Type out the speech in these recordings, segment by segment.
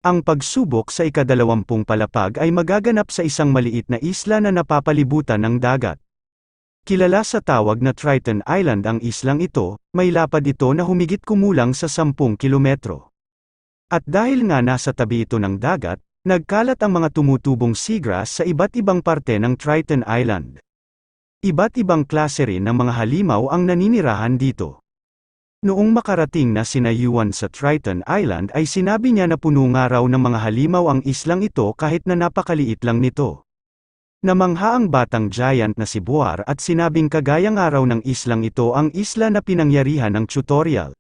Ang pagsubok sa ika-20 palapag ay magaganap sa isang maliit na isla na napapalibutan ng dagat. Kilala sa tawag na Triton Island ang islang ito, may lapad ito na humigit kumulang sa 10 kilometro. At dahil nga nasa tabi ito ng dagat, nagkalat ang mga tumutubong seagrass sa iba't ibang parte ng Triton Island. Iba't ibang klase rin ng mga halimaw ang naninirahan dito. Noong makarating na sina Yuan sa Triton Island ay sinabi niya na puno nga raw ng mga halimaw ang islang ito kahit na napakaliit lang nito. Namangha ang batang giant na si Buar at sinabing kagaya nga raw ng islang ito ang isla na pinangyarihan ng tutorial.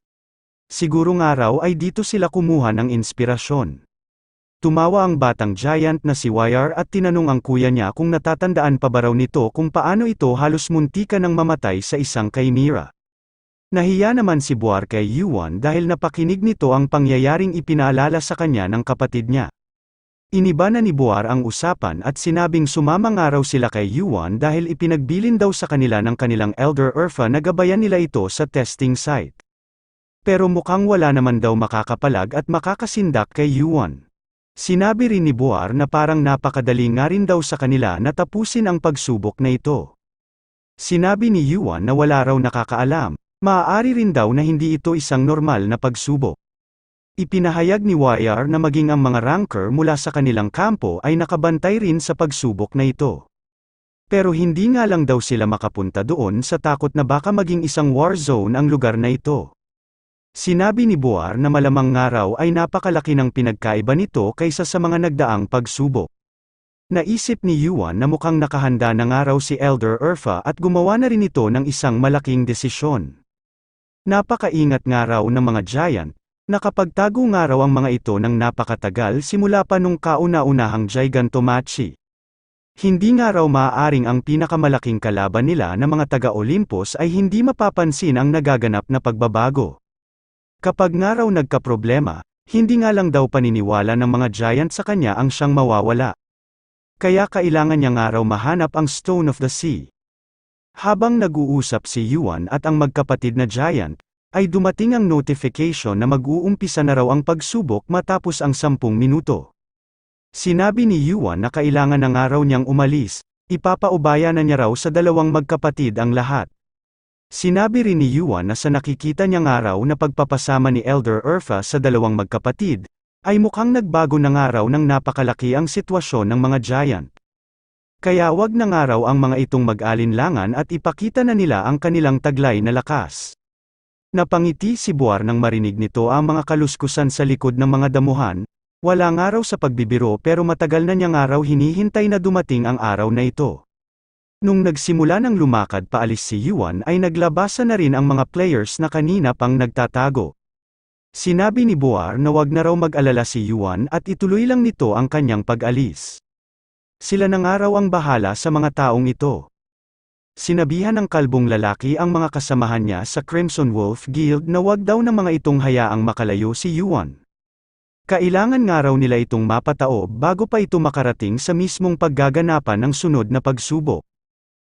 Siguro nga raw ay dito sila kumuha ng inspirasyon. Tumawa ang batang giant na si YR at tinanong ang kuya niya kung natatandaan pa ba raw nito kung paano ito halos muntikan ng mamatay sa isang chimera. Nahiya naman si Buar kay Yuan dahil napakinig nito ang pangyayaring ipinaalala sa kanya ng kapatid niya. Iniba na ni Buar ang usapan at sinabing sumama nga raw sila kay Yuan dahil ipinagbilin daw sa kanila ng kanilang elder Urfa na gabayan nila ito sa testing site. Pero mukhang wala naman daw makakapalag at makakasindak kay Yuan. Sinabi rin ni Buar na parang napakadali nga rin daw sa kanila na tapusin ang pagsubok na ito. Sinabi ni Yuan na wala raw nakakaalam. Maaari rin daw na hindi ito isang normal na pagsubok. Ipinahayag ni YR na maging ang mga ranker mula sa kanilang kampo ay nakabantay rin sa pagsubok na ito. Pero hindi nga lang daw sila makapunta doon sa takot na baka maging isang war zone ang lugar na ito. Sinabi ni Buar na malamang nga raw ay napakalaki ng pinagkaiba nito kaysa sa mga nagdaang pagsubok. Naisip ni Yuan na mukhang nakahanda na nga raw si Elder Urfa at gumawa na rin ito ng isang malaking desisyon. Napakaingat nga raw ng mga giant, nakapagtago nga raw ang mga ito ng napakatagal simula pa nung kauna-unahang Gigantomachie. Hindi nga raw maaaring ang pinakamalaking kalaban nila na mga taga-Olympus ay hindi mapapansin ang nagaganap na pagbabago. Kapag nga raw nagkaproblema, hindi nga lang daw paniniwala ng mga giant sa kanya ang siyang mawawala. Kaya kailangan niya nga raw mahanap ang Stone of the Sea. Habang nag-uusap si Yuan at ang magkapatid na giant, ay dumating ang notification na mag-uumpisa na raw ang pagsubok matapos ang 10 minuto. Sinabi ni Yuan na kailangan na nga raw niyang umalis, ipapaubaya na niya raw sa dalawang magkapatid ang lahat. Sinabi rin ni Yuan na sa nakikita niya nga raw na pagpapasama ni Elder Urfa sa dalawang magkapatid, ay mukhang nagbago na nga raw ng napakalaki ang sitwasyon ng mga giant. Kaya wag na nga raw ang mga itong mag-alinlangan at ipakita na nila ang kanilang taglay na lakas. Napangiti si Buar nang marinig nito ang mga kaluskusan sa likod ng mga damuhan, wala nga raw sa pagbibiro pero matagal na niya nga raw hinihintay na dumating ang araw na ito. Nung nagsimula ng lumakad paalis si Yuan ay naglabasa na rin ang mga players na kanina pang nagtatago. Sinabi ni Buar na wag na raw mag-alala si Yuan at ituloy lang nito ang kanyang pag-alis. Sila na nga raw ang bahala sa mga taong ito. Sinabihan ng kalbong lalaki ang mga kasamahan niya sa Crimson Wolf Guild na wag daw ng mga itong hayaang makalayo si Yuan. Kailangan nga raw nila itong mapatao bago pa ito makarating sa mismong paggaganapan ng sunod na pagsubok.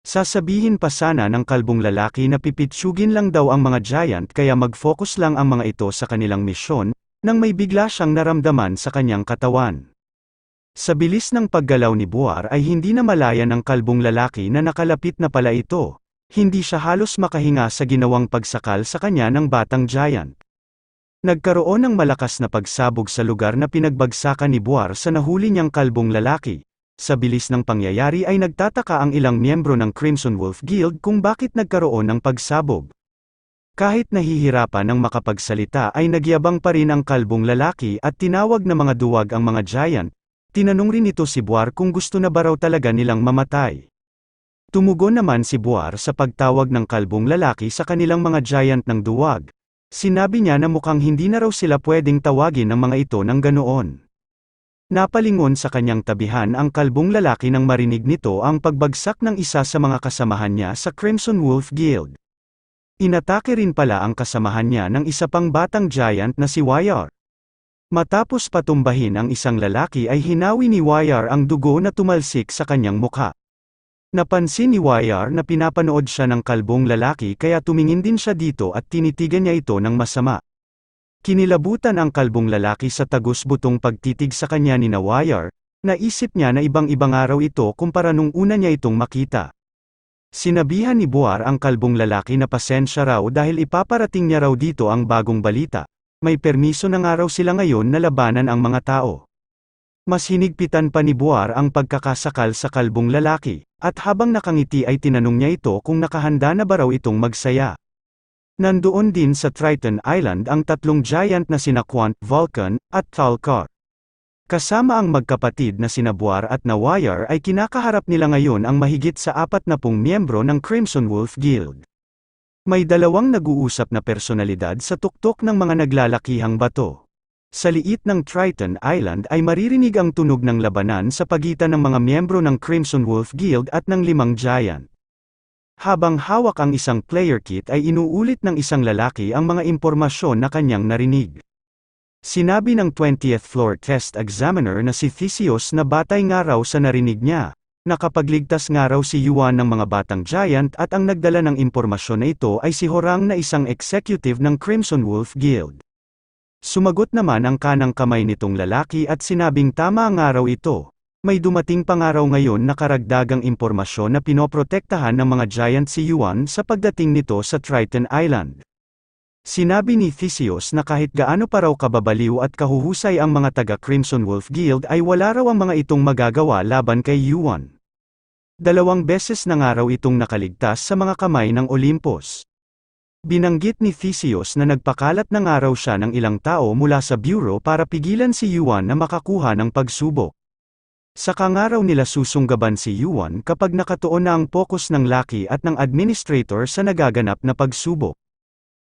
Sasabihin pa sana ng kalbong lalaki na pipitsugin lang daw ang mga giant kaya mag-focus lang ang mga ito sa kanilang misyon, nang may bigla siyang naramdaman sa kanyang katawan. Sa bilis ng paggalaw ni Buar ay hindi na malaya ng kalbong lalaki na nakalapit na pala ito. Hindi siya halos makahinga sa ginawang pagsakal sa kanya ng batang giant. Nagkaroon ng malakas na pagsabog sa lugar na pinagbagsakan ni Buar sa nahuli niyang kalbong lalaki. Sa bilis ng pangyayari ay nagtataka ang ilang miyembro ng Crimson Wolf Guild kung bakit nagkaroon ng pagsabog. Kahit nahihirapan ng makapagsalita ay nagyabang pa rin ang kalbong lalaki at tinawag na mga duwag ang mga giant. Tinanong rin ito si Buar kung gusto na ba raw talaga nilang mamatay. Tumugon naman si Buar sa pagtawag ng kalbong lalaki sa kanilang mga giant ng duwag. Sinabi niya na mukhang hindi na raw sila pwedeng tawagin ng mga ito ng ganoon. Napalingon sa kanyang tabihan ang kalbong lalaki nang marinig nito ang pagbagsak ng isa sa mga kasamahan niya sa Crimson Wolf Guild. Inatake rin pala ang kasamahan niya ng isa pang batang giant na si YR. Matapos patumbahin ang isang lalaki ay hinawi ni YR ang dugo na tumalsik sa kanyang mukha. Napansin ni YR na pinapanood siya ng kalbong lalaki kaya tumingin din siya dito at tinitigan niya ito ng masama. Kinilabutan ang kalbong lalaki sa tagus-butong pagtitig sa kanya ni Nawayar, naisip niya na ibang-ibang araw ito kumpara nung una niya itong makita. Sinabihan ni Buar ang kalbong lalaki na pasensya raw dahil ipaparating niya raw dito ang bagong balita. May permiso na nga raw sila ngayon na labanan ang mga tao. Mas hinigpitan pa ni Buar ang pagkakasakal sa kalbong lalaki, at habang nakangiti ay tinanong niya ito kung nakahanda na ba raw itong magsaya. Nandoon din sa Triton Island ang tatlong giant na sina Quant, Vulcan, at Thalkar. Kasama ang magkapatid na sina Buar at Nawayar ay kinakaharap nila ngayon ang mahigit sa 40 miyembro ng Crimson Wolf Guild. May dalawang nag-uusap na personalidad sa tuktok ng mga naglalakihang bato. Sa liit ng Triton Island ay maririnig ang tunog ng labanan sa pagitan ng mga miyembro ng Crimson Wolf Guild at ng 5 giant. Habang hawak ang isang player kit ay inuulit ng isang lalaki ang mga impormasyon na kanyang narinig. Sinabi ng 20th floor test examiner na si Theseus na batay nga raw sa narinig niya. Nakapagligtas nga raw si Yuan ng mga batang giant at ang nagdala ng impormasyon na ito ay si Horang na isang executive ng Crimson Wolf Guild. Sumagot naman ang kanang kamay nitong lalaki at sinabing tama nga raw ito. May dumating pa nga raw ngayon na karagdagang impormasyon na pinoprotektahan ng mga giant si Yuan sa pagdating nito sa Triton Island. Sinabi ni Theseus na kahit gaano pa raw kababaliw at kahuhusay ang mga taga Crimson Wolf Guild ay wala raw ang mga itong magagawa laban kay Yuan. 2 beses na nga raw itong nakaligtas sa mga kamay ng Olympus. Binanggit ni Theseus na nagpakalat na nga raw siya ng ilang tao mula sa bureau para pigilan si Yuan na makakuha ng pagsubok. Saka nga raw nila susunggaban si Yuan kapag nakatuon na ang pokus ng laki at ng administrator sa nagaganap na pagsubok.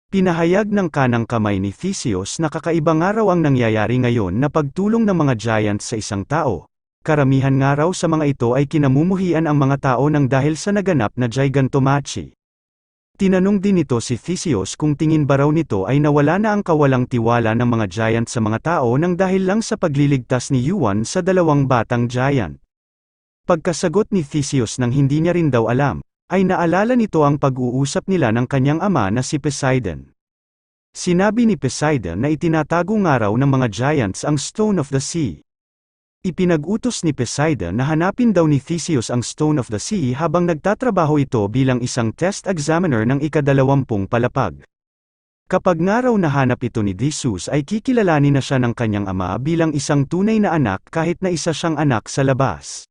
Pinahayag ng kanang kamay ni Theseus na kakaiba nga raw ang nangyayari ngayon na pagtulong ng mga giants sa isang tao. Karamihan nga raw sa mga ito ay kinamumuhian ang mga tao ng dahil sa naganap na gigantomachi. Tinanong din nito si Theseus kung tingin ba raw nito ay nawala na ang kawalang tiwala ng mga giant sa mga tao nang dahil lang sa pagliligtas ni Yuan sa 2 batang giant. Pagkasagot ni Theseus nang hindi niya rin daw alam, ay naalala nito ang pag-uusap nila ng kanyang ama na si Poseidon. Sinabi ni Poseidon na itinatago nga raw ng mga giants ang Stone of the Sea. Ipinag-utos ni Poseidon na hanapin daw ni Theseus ang Stone of the Sea habang nagtatrabaho ito bilang isang test examiner ng ika-20 palapag. Kapag nga raw nahanap ito ni Theseus ay kikilalanin na siya ng kanyang ama bilang isang tunay na anak kahit na isa siyang anak sa labas.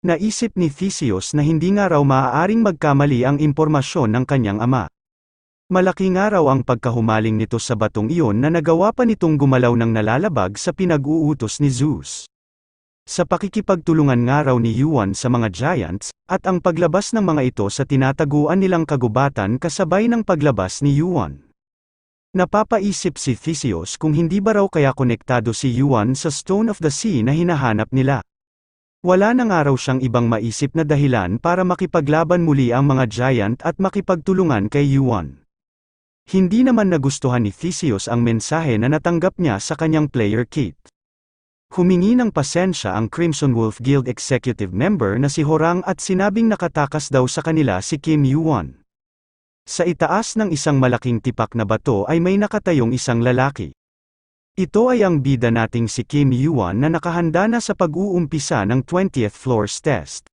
Naisip ni Theseus na hindi nga raw maaaring magkamali ang impormasyon ng kanyang ama. Malaki nga raw ang pagkahumaling nito sa batong iyon na nagawa pa nitong gumalaw ng nalalabag sa pinag-uutos ni Zeus. Sa pakikipagtulungan nga raw ni Yuan sa mga giants, at ang paglabas ng mga ito sa tinataguan nilang kagubatan kasabay ng paglabas ni Yuan. Napapaisip si Theseus kung hindi ba raw kaya konektado si Yuan sa Stone of the Sea na hinahanap nila. Wala na nga raw siyang ibang maisip na dahilan para makipaglaban muli ang mga giant at makipagtulungan kay Yuan. Hindi naman nagustuhan ni Theseus ang mensahe na natanggap niya sa kanyang player kit. Humingi ng pasensya ang Crimson Wolf Guild executive member na si Horang at sinabing nakatakas daw sa kanila si Kim Yuan. Sa itaas ng isang malaking tipak na bato ay may nakatayong isang lalaki. Ito ay ang bida nating si Kim Yuan na nakahanda na sa pag-uumpisa ng 20th floors test.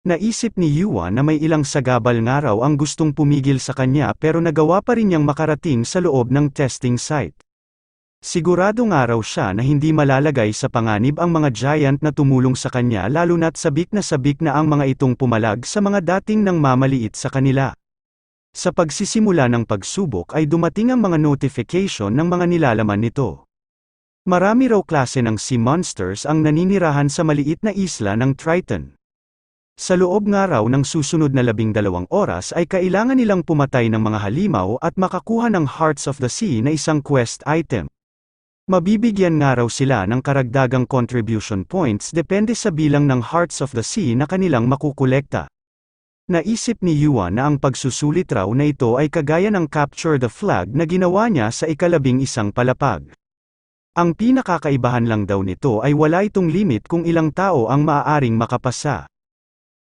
Naisip ni Yuan na may ilang sagabal nga raw ang gustong pumigil sa kanya pero nagawa pa rin niyang makarating sa loob ng testing site. Sigurado nga raw siya na hindi malalagay sa panganib ang mga giant na tumulong sa kanya lalo na't sabik na ang mga itong pumalag sa mga dating nang mamaliit sa kanila. Sa pagsisimula ng pagsubok ay dumating ang mga notification ng mga nilalaman nito. Marami raw klase ng sea monsters ang naninirahan sa maliit na isla ng Triton. Sa loob nga raw ng susunod na 12 oras ay kailangan nilang pumatay ng mga halimaw at makakuha ng Hearts of the Sea na isang quest item. Mabibigyan nga raw sila ng karagdagang contribution points depende sa bilang ng Hearts of the Sea na kanilang makukolekta. Naisip ni Yuan na ang pagsusulit raw na ito ay kagaya ng Capture the Flag na ginawa niya sa ika-11 palapag. Ang pinakakaibahan lang daw nito ay wala itong limit kung ilang tao ang maaaring makapasa.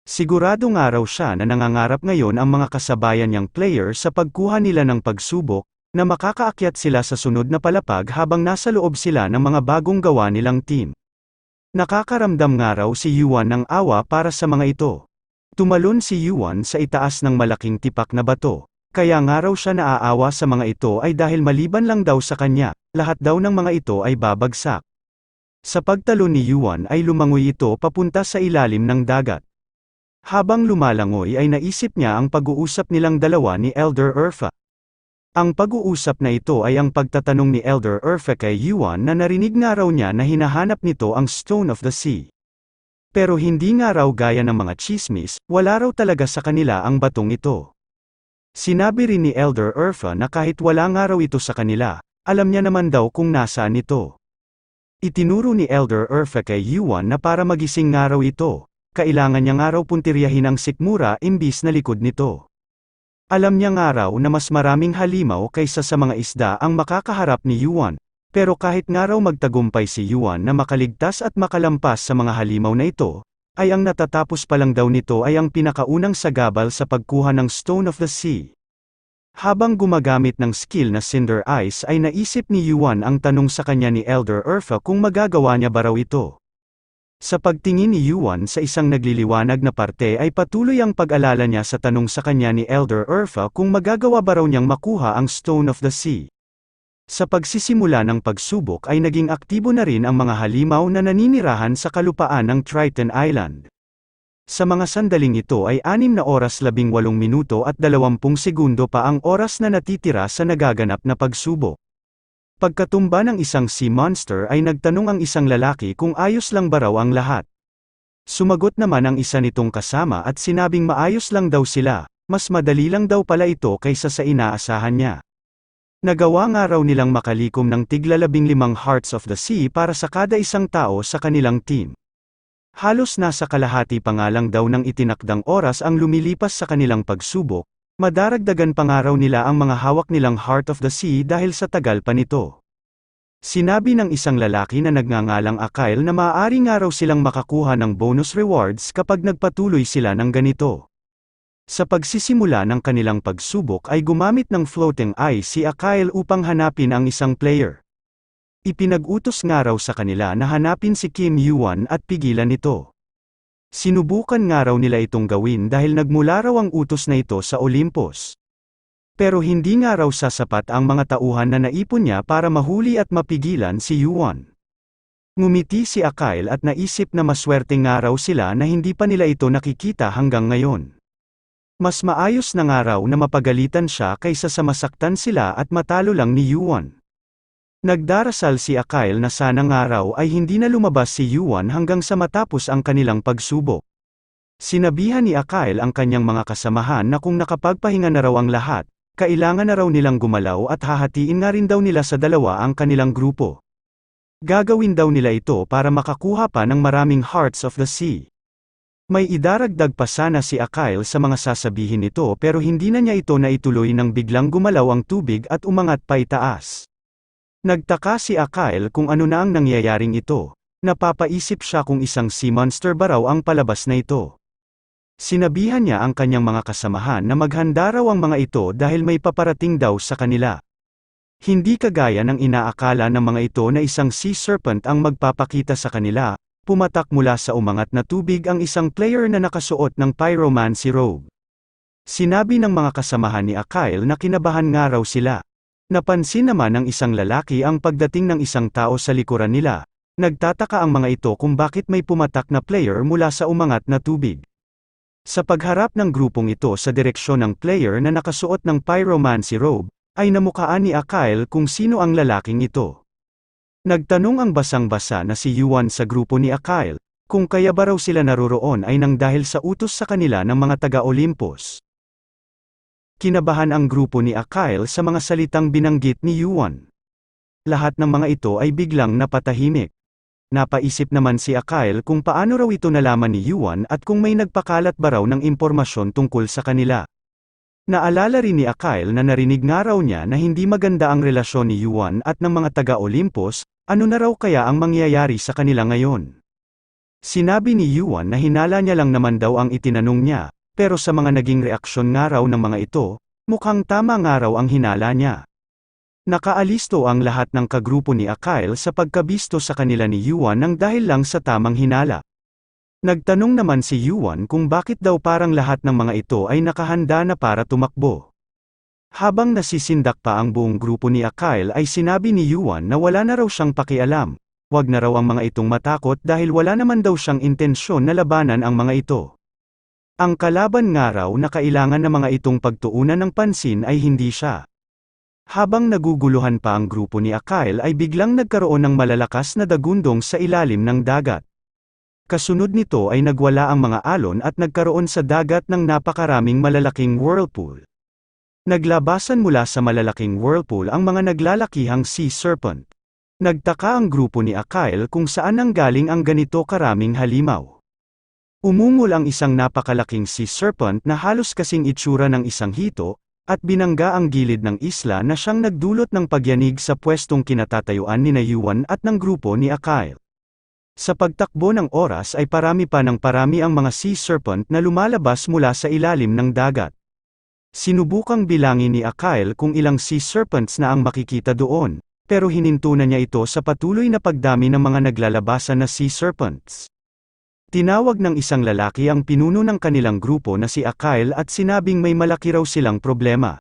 Sigurado nga raw siya na nangangarap ngayon ang mga kasabayan niyang player sa pagkuha nila ng pagsubok, na makakaakyat sila sa sunod na palapag habang nasa loob sila ng mga bagong gawa nilang team. Nakakaramdam nga raw si Yuan ng awa para sa mga ito. Tumalon si Yuan sa itaas ng malaking tipak na bato. Kaya nga raw siya naaawa sa mga ito ay dahil maliban lang daw sa kanya, lahat daw ng mga ito ay babagsak. Sa pagtalon ni Yuan ay lumangoy ito papunta sa ilalim ng dagat. Habang lumalangoy ay naisip niya ang pag-uusap nilang dalawa ni Elder Urfa. Ang pag-uusap na ito ay ang pagtatanong ni Elder Urfa kay Yuan na narinig nga raw niya na hinahanap nito ang Stone of the Sea. Pero hindi nga raw gaya ng mga chismis, wala raw talaga sa kanila ang batong ito. Sinabi rin ni Elder Urfa na kahit wala nga raw ito sa kanila, alam niya naman daw kung nasaan ito. Itinuro ni Elder Urfa kay Yuan na para magising nga raw ito, kailangan niya nga raw puntiryahin ang sikmura imbis na likod nito. Alam niya nga raw na mas maraming halimaw kaysa sa mga isda ang makakaharap ni Yuan, pero kahit nga raw magtagumpay si Yuan na makaligtas at makalampas sa mga halimaw na ito, ay ang natatapos pa lang daw nito ay ang pinakaunang sagabal sa pagkuha ng Stone of the Sea. Habang gumagamit ng skill na Cinder Ice ay naisip ni Yuan ang tanong sa kanya ni Elder Urfa kung magagawa niya ba raw ito. Sa pagtingin ni Yuan sa isang nagliliwanag na parte ay patuloy ang pag-alala niya sa tanong sa kanya ni Elder Urfa kung magagawa ba raw niyang makuha ang Stone of the Sea. Sa pagsisimula ng pagsubok ay naging aktibo na rin ang mga halimaw na naninirahan sa kalupaan ng Triton Island. Sa mga sandaling ito ay 6 na oras 18 minuto at 20 segundo pa ang oras na natitira sa nagaganap na pagsubok. Pagkatumba ng isang sea monster ay nagtanong ang isang lalaki kung ayos lang ba raw ang lahat. Sumagot naman ang isa nitong kasama at sinabing maayos lang daw sila, mas madali lang daw pala ito kaysa sa inaasahan niya. Nagawa nga raw nilang makalikom ng tigla 15 Hearts of the Sea para sa kada isang tao sa kanilang team. Halos nasa kalahati pa nga lang daw ng itinakdang oras ang lumilipas sa kanilang pagsubok, madaragdagan pa nga raw nila ang mga hawak nilang Heart of the Sea dahil sa tagal pa nito. Sinabi ng isang lalaki na nagngangalang Akyle na maaari nga raw silang makakuha ng bonus rewards kapag nagpatuloy sila ng ganito. Sa pagsisimula ng kanilang pagsubok ay gumamit ng floating ice si Akyle upang hanapin ang isang player. Ipinag-utos nga raw sa kanila na hanapin si Kim Yuan at pigilan ito. Sinubukan nga raw nila itong gawin dahil nagmula raw ang utos na ito sa Olympus. Pero hindi nga raw sasapat ang mga tauhan na naipon niya para mahuli at mapigilan si Yuan. Ngumiti si Akyle at naisip na maswerte nga raw sila na hindi pa nila ito nakikita hanggang ngayon. Mas maayos na nga raw na mapagalitan siya kaysa sa masaktan sila at matalo lang ni Yuan. Nagdarasal si Akyle na sana nga raw ay hindi na lumabas si Yuan hanggang sa matapos ang kanilang pagsubok. Sinabihan ni Akyle ang kanyang mga kasamahan na kung nakapagpahinga na raw ang lahat, kailangan na raw nilang gumalaw at hahatiin nga rin daw nila sa dalawa ang kanilang grupo. Gagawin daw nila ito para makakuha pa ng maraming Hearts of the Sea. May idaragdag pa sana si Akyle sa mga sasabihin nito pero hindi na niya ito naituloy nang biglang gumalaw ang tubig at umangat pa itaas. Nagtaka si Akyle kung ano na ang nangyayaring ito. Napapaisip siya kung isang sea monster ba raw ang palabas na ito. Sinabihan niya ang kanyang mga kasamahan na maghanda raw ang mga ito dahil may paparating daw sa kanila. Hindi kagaya ng inaakala ng mga ito na isang sea serpent ang magpapakita sa kanila. Pumatak mula sa umangat na tubig ang isang player na nakasuot ng pyromancy robe. Sinabi ng mga kasamahan ni Akyle na kinabahan nga raw sila. Napansin naman ng isang lalaki ang pagdating ng isang tao sa likuran nila. Nagtataka ang mga ito kung bakit may pumatak na player mula sa umangat na tubig. Sa pagharap ng grupong ito sa direksyon ng player na nakasuot ng pyromancy robe, ay namukaan ni Akyle kung sino ang lalaking ito. Nagtanong ang basang-basa na si Yuan sa grupo ni Akyle, kung kaya ba raw sila naroroon ay nang dahil sa utos sa kanila ng mga taga-Olympus. Kinabahan ang grupo ni Akyle sa mga salitang binanggit ni Yuan. Lahat ng mga ito ay biglang napatahimik. Napaisip naman si Akyle kung paano raw ito nalaman ni Yuan at kung may nagpakalat ba raw ng impormasyon tungkol sa kanila. Naalala rin ni Akyle na narinig nga raw niya na hindi maganda ang relasyon ni Yuan at ng mga taga-Olympus, ano na raw kaya ang mangyayari sa kanila ngayon. Sinabi ni Yuan na hinala niya lang naman daw ang itinanong niya, pero sa mga naging reaksyon nga raw ng mga ito, mukhang tama nga raw ang hinala niya. Nakaalisto ang lahat ng kagrupo ni Akyle sa pagkabisto sa kanila ni Yuan nang dahil lang sa tamang hinala. Nagtanong naman si Yuan kung bakit daw parang lahat ng mga ito ay nakahanda na para tumakbo. Habang nasisindak pa ang buong grupo ni Akyle ay sinabi ni Yuan na wala na raw siyang pakialam. Wag na raw ang mga itong matakot dahil wala naman daw siyang intensyon na labanan ang mga ito. Ang kalaban nga raw na kailangan ng mga itong pagtuunan ng pansin ay hindi siya. Habang naguguluhan pa ang grupo ni Akyle ay biglang nagkaroon ng malalakas na dagundong sa ilalim ng dagat. Kasunod nito ay nagwala ang mga alon at nagkaroon sa dagat ng napakaraming malalaking whirlpool. Naglabasan mula sa malalaking whirlpool ang mga naglalakihang sea serpent. Nagtaka ang grupo ni Akyle kung saan nanggaling ang ganito karaming halimaw. Umungol ang isang napakalaking sea serpent na halos kasing itsura ng isang hito, at binangga ang gilid ng isla na siyang nagdulot ng pagyanig sa pwestong kinatatayuan ni Yuan at ng grupo ni Akyle. Sa pagtakbo ng oras ay parami ang mga sea serpent na lumalabas mula sa ilalim ng dagat. Sinubukang bilangin ni Akyle kung ilang sea serpents na ang makikita doon, pero hininto na niya ito sa patuloy na pagdami ng mga naglalabasan na sea serpents. Tinawag ng isang lalaki ang pinuno ng kanilang grupo na si Akyle at sinabing may malaki raw silang problema.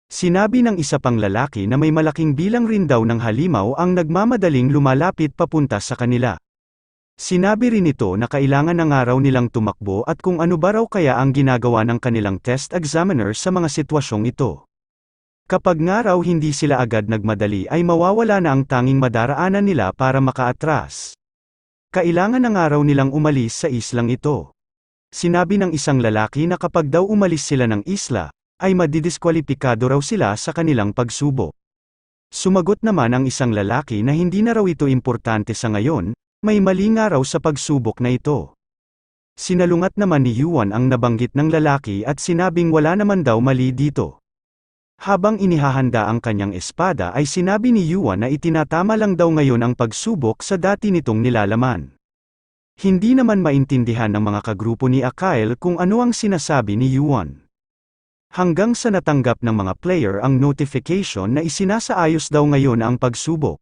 Sinabi ng isa pang lalaki na may malaking bilang rin daw ng halimaw ang nagmamadaling lumalapit papunta sa kanila. Sinabi rin ito na kailangan na nga raw nilang tumakbo at kung ano ba raw kaya ang ginagawa ng kanilang test examiner sa mga sitwasyong ito. Kapag nga raw hindi sila agad nagmadali ay mawawala na ang tanging madaraanan nila para makaatras. Kailangan na nga raw nilang umalis sa islang ito. Sinabi ng isang lalaki na kapag daw umalis sila ng isla, ay madidiskwalipikado raw sila sa kanilang pagsubok. Sumagot naman ang isang lalaki na hindi na raw ito importante sa ngayon, may mali nga raw sa pagsubok na ito. Sinalungat naman ni Yuan ang nabanggit ng lalaki at sinabing wala naman daw mali dito. Habang inihahanda ang kanyang espada ay sinabi ni Yuan na itinatama lang daw ngayon ang pagsubok sa dati nitong nilalaman. Hindi naman maintindihan ng mga kagrupo ni Akyle kung ano ang sinasabi ni Yuan. Hanggang sa natanggap ng mga player ang notification na isinasaayos daw ngayon ang pagsubok.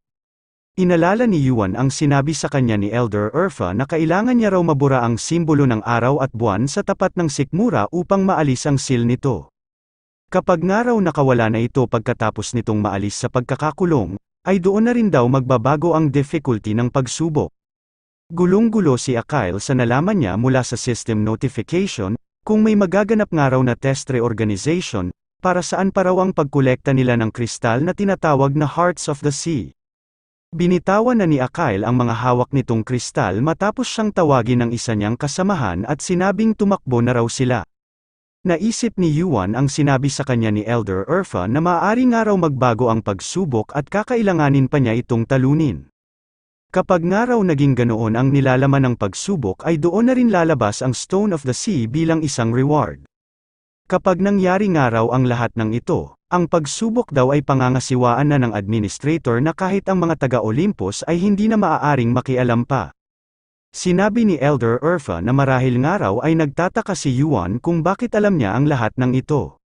Inalala ni Yuan ang sinabi sa kanya ni Elder Urfa na kailangan niya raw mabura ang simbolo ng araw at buwan sa tapat ng sikmura upang maalis ang seal nito. Kapag nga raw nakawala na ito pagkatapos nitong maalis sa pagkakakulong, ay doon na rin daw magbabago ang difficulty ng pagsubok. Gulong-gulo si Akyle sa nalaman niya mula sa system notification, kung may magaganap nga raw na test reorganization, para saan pa raw ang pagkolekta nila ng kristal na tinatawag na Hearts of the Sea. Binitawan na ni Akyle ang mga hawak nitong kristal matapos siyang tawagin ng isa niyang kasamahan at sinabing tumakbo na raw sila. Naisip ni Yuan ang sinabi sa kanya ni Elder Urfa na maaari nga raw magbago ang pagsubok at kakailanganin pa niya itong talunin. Kapag nga raw naging ganoon ang nilalaman ng pagsubok ay doon na rin lalabas ang Stone of the Sea bilang isang reward. Kapag nangyari nga raw ang lahat ng ito, ang pagsubok daw ay pangangasiwaan na ng administrator na kahit ang mga taga-Olympus ay hindi na maaaring makialam pa. Sinabi ni Elder Urfa na marahil nga raw ay nagtataka si Yuan kung bakit alam niya ang lahat ng ito.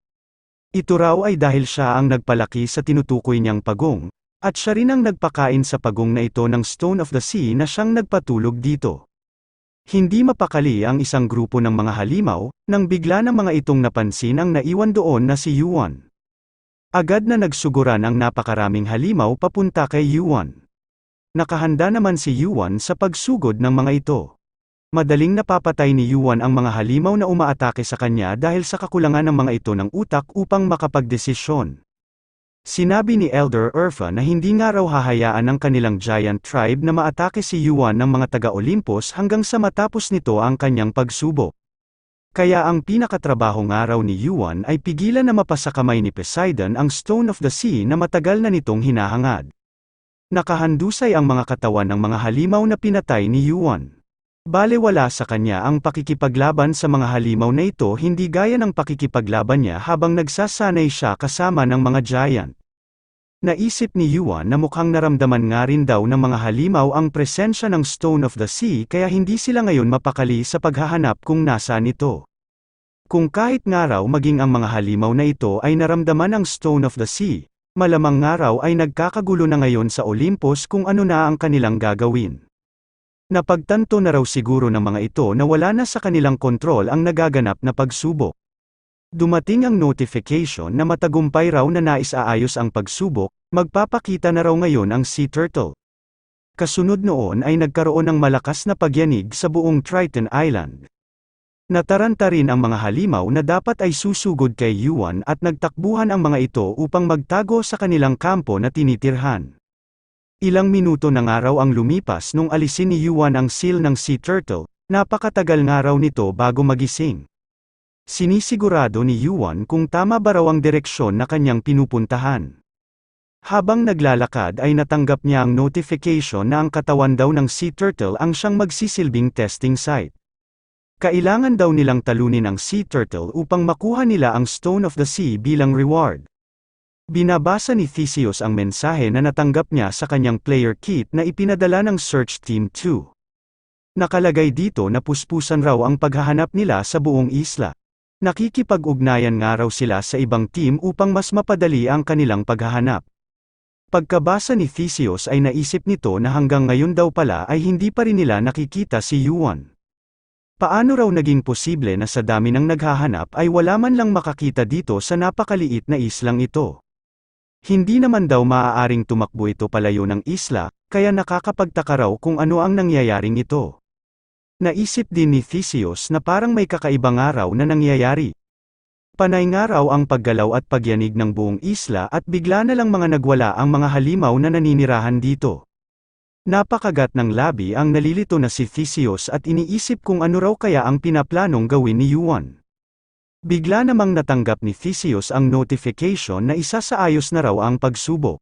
Ito raw ay dahil siya ang nagpalaki sa tinutukoy niyang pagong, at siya rin ang nagpakain sa pagong na ito ng Stone of the Sea na siyang nagpatulog dito. Hindi mapakali ang isang grupo ng mga halimaw, nang bigla ng mga itong napansin ang naiwan doon na si Yuan. Agad na nagsuguran ang napakaraming halimaw papunta kay Yuan. Nakahanda naman si Yuan sa pagsugod ng mga ito. Madaling napapatay ni Yuan ang mga halimaw na umaatake sa kanya dahil sa kakulangan ng mga ito ng utak upang makapagdesisyon. Sinabi ni Elder Urfa na hindi nga raw hahayaan ng kanilang giant tribe na maatake si Yuan ng mga taga-Olympus hanggang sa matapos nito ang kanyang pagsubok. Kaya ang pinakatrabaho nga raw ni Yuan ay pigilan na mapasa kamay ni Poseidon ang Stone of the Sea na matagal na nitong hinahangad. Nakahandusay ang mga katawan ng mga halimaw na pinatay ni Yuan. Balewala sa kanya ang pakikipaglaban sa mga halimaw na ito hindi gaya ng pakikipaglaban niya habang nagsasanay siya kasama ng mga giant. Naisip ni Yuan na mukhang naramdaman nga rin daw ng mga halimaw ang presensya ng Stone of the Sea kaya hindi sila ngayon mapakali sa paghahanap kung nasaan ito. Kung kahit nga raw maging ang mga halimaw na ito ay naramdaman ang Stone of the Sea, Malamang nga raw ay nagkakagulo na ngayon sa Olympus kung ano na ang kanilang gagawin. Napagtanto na raw siguro ng mga ito na wala na sa kanilang kontrol ang nagaganap na pagsubok. Dumating ang notification na matagumpay raw na naisaayos ang pagsubok, magpapakita na raw ngayon ang sea turtle. Kasunod noon ay nagkaroon ng malakas na pagyanig sa buong Triton Island. Nataranta rin ang mga halimaw na dapat ay susugod kay Yuan at nagtakbuhan ang mga ito upang magtago sa kanilang kampo na tinitirhan. Ilang minuto na nga raw ang lumipas nung alisin ni Yuan ang seal ng sea turtle, napakatagal nga raw nito bago magising. Sinisigurado ni Yuan kung tama ba raw ang direksyon na kanyang pinupuntahan. Habang naglalakad ay natanggap niya ang notification na ang katawan daw ng sea turtle ang siyang magsisilbing testing site. Kailangan daw nilang talunin ang sea turtle upang makuha nila ang Stone of the Sea bilang reward. Binabasa ni Theseus ang mensahe na natanggap niya sa kanyang player kit na ipinadala ng Search Team 2. Nakalagay dito na puspusan raw ang paghahanap nila sa buong isla. Nakikipag-ugnayan nga raw sila sa ibang team upang mas mapadali ang kanilang paghahanap. Pagkabasa ni Theseus ay naisip nito na hanggang ngayon daw pala ay hindi pa rin nila nakikita si Yuan. Paano raw naging posible na sa dami ng naghahanap ay wala man lang makakita dito sa napakaliit na islang ito? Hindi naman daw maaaring tumakbo ito palayo ng isla, kaya nakakapagtaka raw kung ano ang nangyayaring ito. Naisip din ni Theseus na parang may kakaibang araw na nangyayari. Panay nga raw ang paggalaw at pagyanig ng buong isla at bigla na lang mga nagwala ang mga halimaw na naninirahan dito. Napakagat ng labi ang nalilito na si Theseus at iniisip kung ano raw kaya ang pinaplanong gawin ni Yuan. Bigla namang natanggap ni Theseus ang notification na isasaayos na raw ang pagsubok.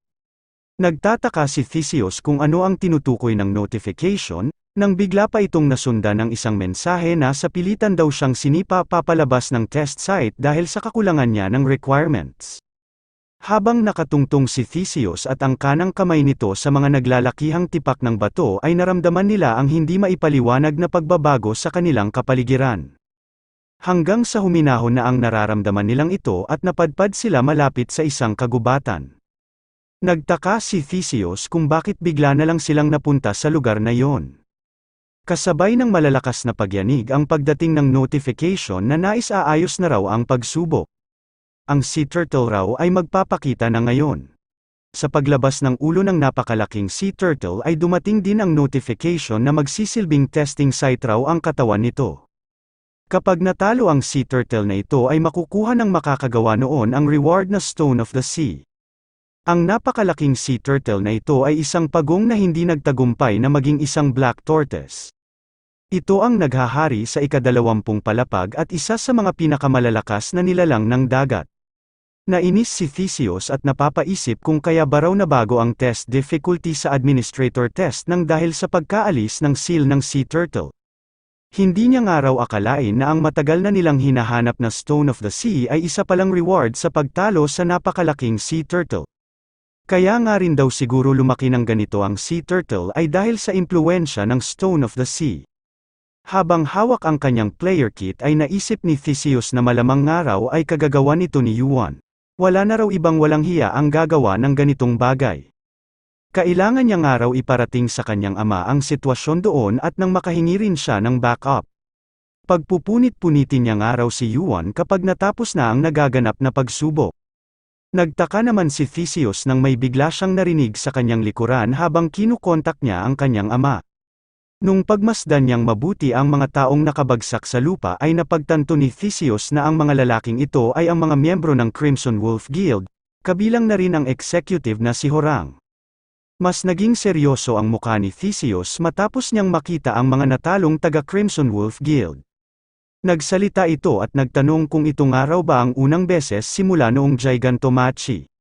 Nagtataka si Theseus kung ano ang tinutukoy ng notification, nang bigla pa itong nasundan ng isang mensahe na sa pilitan daw siyang sinipa papalabas ng test site dahil sa kakulangan niya ng requirements. Habang nakatungtong si Theseus at ang kanang kamay nito sa mga naglalakihang tipak ng bato ay naramdaman nila ang hindi maipaliwanag na pagbabago sa kanilang kapaligiran. Hanggang sa huminahon na ang nararamdaman nilang ito at napadpad sila malapit sa isang kagubatan. Nagtaka si Theseus kung bakit bigla na lang silang napunta sa lugar na yon. Kasabay ng malalakas na pagyanig ang pagdating ng notification na naisaayos na raw ang pagsubok. Ang sea turtle raw ay magpapakita na ngayon. Sa paglabas ng ulo ng napakalaking sea turtle ay dumating din ang notification na magsisilbing testing site raw ang katawan nito. Kapag natalo ang sea turtle na ito ay makukuha ng makakagawa noon ang reward na Stone of the Sea. Ang napakalaking sea turtle na ito ay isang pagong na hindi nagtagumpay na maging isang black tortoise. Ito ang naghahari sa ika-20 palapag at isa sa mga pinakamalalakas na nilalang ng dagat. Nainis si Theseus at napapaisip kung kaya ba raw nabago ang test difficulty sa administrator test nang dahil sa pagkaalis ng seal ng sea turtle. Hindi niya nga raw akalain na ang matagal na nilang hinahanap na Stone of the Sea ay isa palang reward sa pagtalo sa napakalaking sea turtle. Kaya nga rin daw siguro lumaki ng ganito ang sea turtle ay dahil sa impluwensya ng Stone of the Sea. Habang hawak ang kanyang player kit ay naisip ni Theseus na malamang nga raw ay kagagawa nito ni Yuan. Wala na raw ibang walang hiya ang gagawa ng ganitong bagay. Kailangan niya nga raw iparating sa kanyang ama ang sitwasyon doon at nang makahingi rin siya ng backup. Pagpupunit-punitin niya nga raw si Yuan kapag natapos na ang nagaganap na pagsubok. Nagtaka naman si Theseus nang may bigla siyang narinig sa kanyang likuran habang kinukontak niya ang kanyang ama. Nung pagmasdan niyang mabuti ang mga taong nakabagsak sa lupa ay napagtanto ni Theseus na ang mga lalaking ito ay ang mga miyembro ng Crimson Wolf Guild, kabilang na rin ang executive na si Horang. Mas naging seryoso ang mukha ni Theseus matapos niyang makita ang mga natalong taga-Crimson Wolf Guild. Nagsalita ito at nagtanong kung ito nga raw ba ang unang beses simula noong Gigantomachie.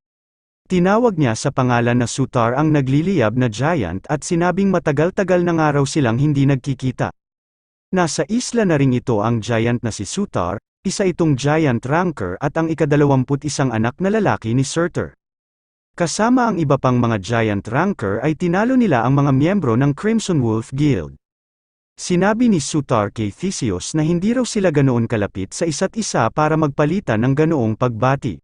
Tinawag niya sa pangalan na Sutar ang nagliliyab na giant at sinabing matagal-tagal na nga raw silang hindi nagkikita. Nasa isla na rin ito ang giant na si Sutar, isa itong giant ranker at ang ika-21 anak na lalaki ni Surtur. Kasama ang iba pang mga giant ranker ay tinalo nila ang mga miyembro ng Crimson Wolf Guild. Sinabi ni Sutar kay Theseus na hindi raw sila ganoon kalapit sa isa't isa para magpalitan ng ganoong pagbati.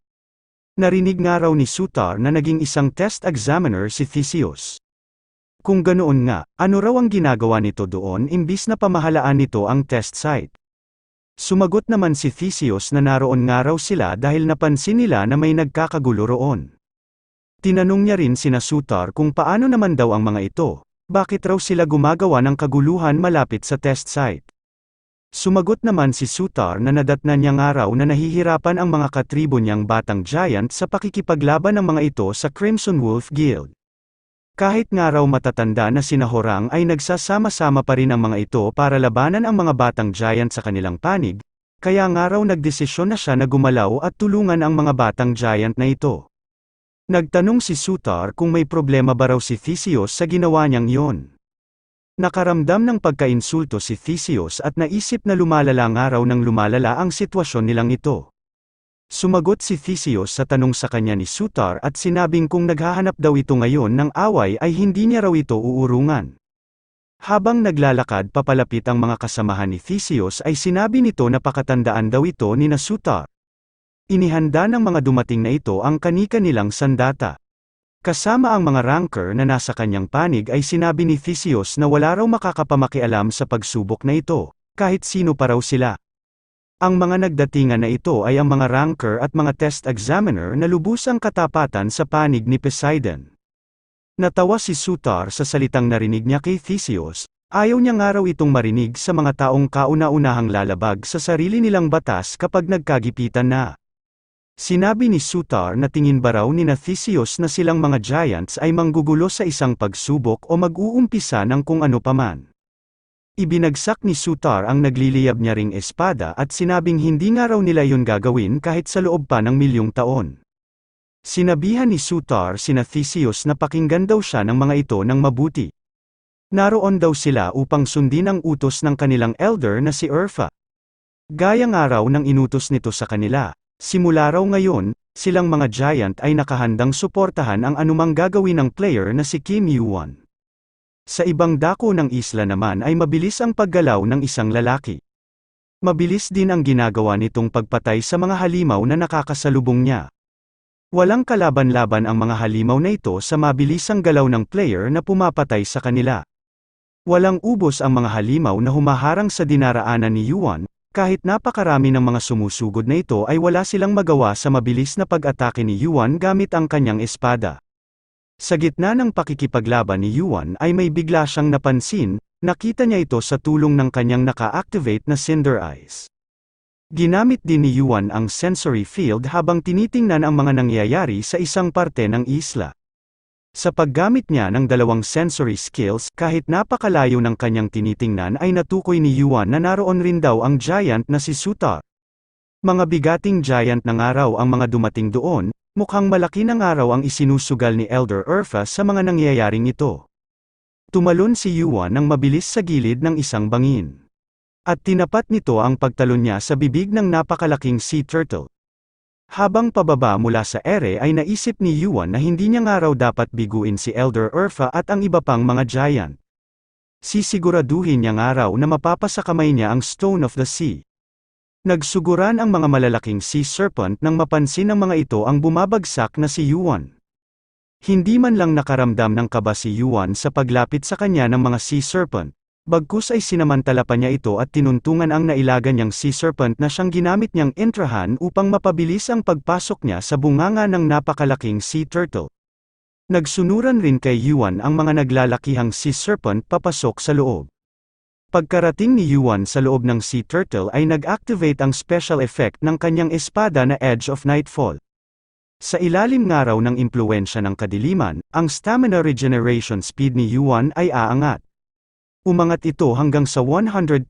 Narinig nga raw ni Sutar na naging isang test examiner si Theseus. Kung ganoon nga, ano raw ang ginagawa nito doon imbis na pamahalaan nito ang test site? Sumagot naman si Theseus na naroon nga raw sila dahil napansin nila na may nagkakagulo roon. Tinanong niya rin sina Sutar kung paano naman daw ang mga ito, bakit raw sila gumagawa ng kaguluhan malapit sa test site. Sumagot naman si Sutar na nadatnan niya nga raw na nahihirapan ang mga katribo niyang batang giant sa pakikipaglaban ng mga ito sa Crimson Wolf Guild. Kahit nga raw matatanda na sina Horang ay nagsasama-sama pa rin ang mga ito para labanan ang mga batang giant sa kanilang panig, kaya nga raw nagdesisyon na siya na gumalaw at tulungan ang mga batang giant na ito. Nagtanong si Sutar kung may problema ba raw si Theseus sa ginawa niyang iyon. Nakaramdam ng pagkainsulto si Theseus at naisip na lumalala nga raw ng lumalala ang sitwasyon nilang ito. Sumagot si Theseus sa tanong sa kanya ni Sutar at sinabing kung naghahanap daw ito ngayon ng away ay hindi niya raw ito uurungan. Habang naglalakad papalapit ang mga kasamahan ni Theseus ay sinabi nito na pakatandaan daw ito ni Sutar. Inihanda ng mga dumating na ito ang kani-kanilang sandata. Kasama ang mga ranker na nasa kanyang panig ay sinabi ni Theseus na wala raw makakapamakialam sa pagsubok na ito, kahit sino pa raw sila. Ang mga nagdatingan na ito ay ang mga ranker at mga test examiner na lubusang katapatan sa panig ni Poseidon. Natawa si Sutar sa salitang narinig niya kay Theseus, ayaw niya nga raw itong marinig sa mga taong kauna-unahang lalabag sa sarili nilang batas kapag nagkagipitan na. Sinabi ni Sutar na tingin ba raw ni Theseus na silang mga giants ay manggugulo sa isang pagsubok o mag-uumpisa ng kung ano paman. Ibinagsak ni Sutar ang nagliliyab niya ring espada at sinabing hindi nga raw nila yun gagawin kahit sa loob pa ng milyong taon. Sinabihan ni Sutar sina Theseus na pakinggan daw siya ng mga ito ng mabuti. Naroon daw sila upang sundin ang utos ng kanilang elder na si Urfa. Gaya nga raw ng inutos nito sa kanila. Simula raw ngayon, silang mga giant ay nakahandang suportahan ang anumang gagawin ng player na si Kim Yuan. Sa ibang dako ng isla naman ay mabilis ang paggalaw ng isang lalaki. Mabilis din ang ginagawa nitong pagpatay sa mga halimaw na nakakasalubong niya. Walang kalaban-laban ang mga halimaw na ito sa mabilisang galaw ng player na pumapatay sa kanila. Walang ubos ang mga halimaw na humaharang sa dinaraanan ni Yuan. Kahit napakarami ng mga sumusugod na ito ay wala silang magawa sa mabilis na pag-atake ni Yuan gamit ang kanyang espada. Sa gitna ng pakikipaglaban ni Yuan ay may bigla siyang napansin, nakita niya ito sa tulong ng kanyang naka-activate na Cinder Eyes. Ginamit din ni Yuan ang sensory field habang tinitingnan ang mga nangyayari sa isang parte ng isla. Sa paggamit niya ng dalawang sensory skills, kahit napakalayo ng kanyang tinitingnan ay natukoy ni Yuan na naroon rin daw ang giant na si Sutar. Mga bigating giant ng araw ang mga dumating doon, mukhang malaki ng araw ang isinusugal ni Elder Urfa sa mga nangyayaring ito. Tumalon si Yuan ng mabilis sa gilid ng isang bangin. At tinapat nito ang pagtalon niya sa bibig ng napakalaking sea turtle. Habang pababa mula sa ere ay naisip ni Yuan na hindi niya nga raw dapat biguin si Elder Urfa at ang iba pang mga giant. Sisiguraduhin niya nga raw na mapapasa kamay niya ang Stone of the Sea. Nagsuguran ang mga malalaking sea serpent nang mapansin ng mga ito ang bumabagsak na si Yuan. Hindi man lang nakaramdam ng kaba si Yuan sa paglapit sa kanya ng mga sea serpent. Bagkus ay sinamantala pa niya ito at tinuntungan ang nailaga niyang sea serpent na siyang ginamit niyang intrahan upang mapabilis ang pagpasok niya sa bunganga ng napakalaking sea turtle. Nagsunuran rin kay Yuan ang mga naglalakihang sea serpent papasok sa loob. Pagkarating ni Yuan sa loob ng sea turtle ay nag-activate ang special effect ng kanyang espada na Edge of Nightfall. Sa ilalim nga raw ng impluwensya ng kadiliman, ang stamina regeneration speed ni Yuan ay aangat. Umangat ito hanggang sa 112%.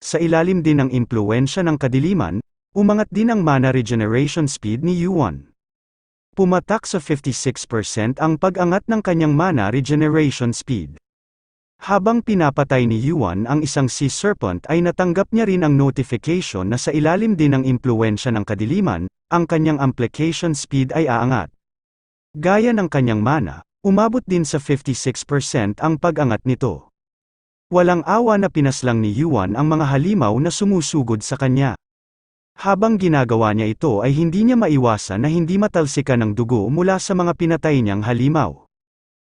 Sa ilalim din ng impluwensya ng kadiliman, umangat din ang mana regeneration speed ni Yuan. Pumatak sa 56% ang pag-angat ng kanyang mana regeneration speed. Habang pinapatay ni Yuan ang isang sea serpent ay natanggap niya rin ang notification na sa ilalim din ng impluwensya ng kadiliman, ang kanyang amplification speed ay aangat. Gaya ng kanyang mana, umabot din sa 56% ang pag-angat nito. Walang awa na pinaslang ni Yuan ang mga halimaw na sumusugod sa kanya. Habang ginagawa niya ito ay hindi niya maiwasan na hindi matalsikan ng dugo mula sa mga pinatay niyang halimaw.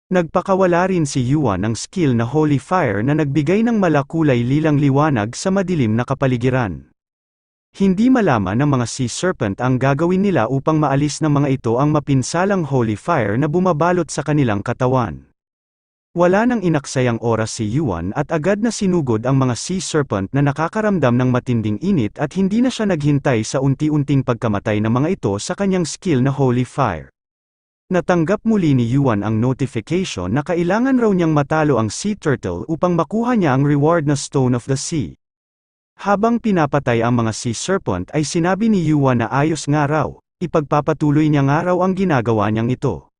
Nagpakawala rin si Yuan ng skill na Holy Fire na nagbigay ng malakulay lilang liwanag sa madilim na kapaligiran. Hindi malaman ng mga Sea Serpent ang gagawin nila upang maalis ng mga ito ang mapinsalang Holy Fire na bumabalot sa kanilang katawan. Wala nang inaksayang oras si Yuan at agad na sinugod ang mga Sea Serpent na nakakaramdam ng matinding init at hindi na siya naghintay sa unti-unting pagkamatay ng mga ito sa kanyang skill na Holy Fire. Natanggap muli ni Yuan ang notification na kailangan raw niyang matalo ang Sea Turtle upang makuha niya ang reward na Stone of the Sea. Habang pinapatay ang mga Sea Serpent ay sinabi ni Yuan na ayos nga raw, ipagpapatuloy niya nga raw ang ginagawa niyang ito.